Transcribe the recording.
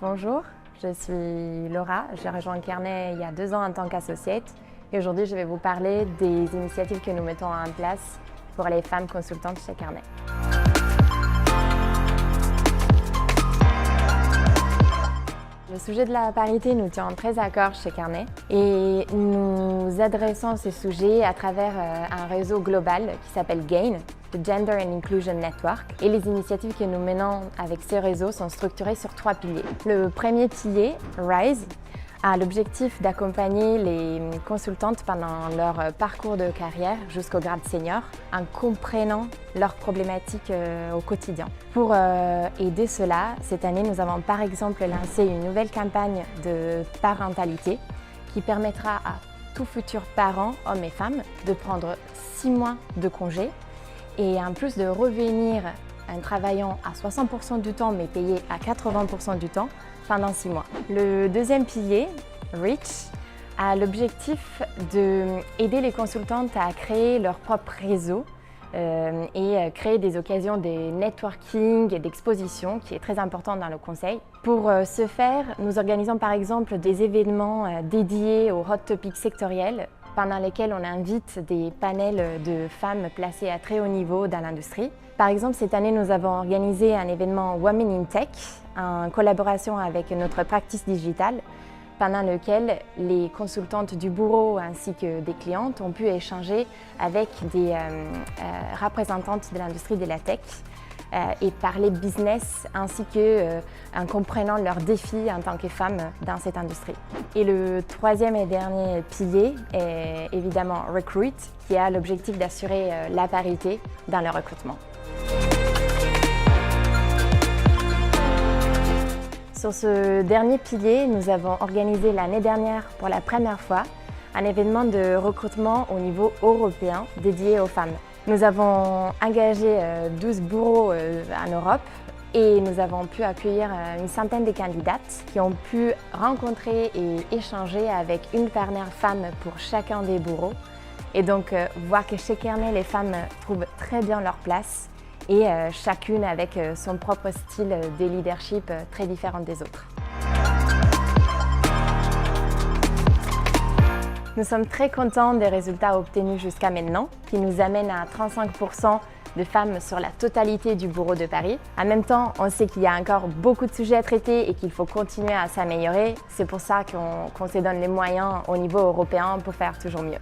Bonjour, je suis Laura, j'ai rejoint Kearney il y a 2 ans en tant qu'associate et aujourd'hui je vais vous parler des initiatives que nous mettons en place pour les femmes consultantes chez Kearney. Le sujet de la parité nous tient très à cœur chez Kearney et nous adressons ces sujets à travers un réseau global qui s'appelle GAIN, le Gender and Inclusion Network. Et les initiatives que nous menons avec ce réseau sont structurées sur 3 piliers. Le premier pilier, RISE, a l'objectif d'accompagner les consultantes pendant leur parcours de carrière jusqu'au grade senior en comprenant leurs problématiques au quotidien. Pour aider cela, cette année, nous avons par exemple lancé une nouvelle campagne de parentalité qui permettra à tout futur parent, hommes et femmes, de prendre 6 mois de congé et en plus de revenir en travaillant à 60% du temps mais payé à 80% du temps pendant 6 mois. Le deuxième pilier, REACH, a l'objectif d'aider les consultantes à créer leur propre réseau et créer des occasions de networking et d'exposition qui est très important dans le conseil. Pour ce faire, nous organisons par exemple des événements dédiés aux hot topics sectoriels pendant lesquels on invite des panels de femmes placées à très haut niveau dans l'industrie. Par exemple, cette année, nous avons organisé un événement Women in Tech en collaboration avec notre practice digitale, pendant lequel les consultantes du bureau ainsi que des clientes ont pu échanger avec des représentantes de l'industrie de la tech et parler business ainsi que en comprenant leurs défis en tant que femmes dans cette industrie. Et le troisième et dernier pilier est évidemment Recruit, qui a l'objectif d'assurer la parité dans le recrutement. Sur ce dernier pilier, nous avons organisé l'année dernière pour la première fois un événement de recrutement au niveau européen dédié aux femmes. Nous avons engagé 12 bureaux en Europe et nous avons pu accueillir une centaine de candidates qui ont pu rencontrer et échanger avec une partenaire femme pour chacun des bureaux. Et donc voir que chez Kearney, les femmes trouvent très bien leur place et chacune avec son propre style de leadership très différent des autres. Nous sommes très contents des résultats obtenus jusqu'à maintenant, qui nous amènent à 35% de femmes sur la totalité du bureau de Paris. En même temps, on sait qu'il y a encore beaucoup de sujets à traiter et qu'il faut continuer à s'améliorer. C'est pour ça qu'on se donne les moyens au niveau européen pour faire toujours mieux.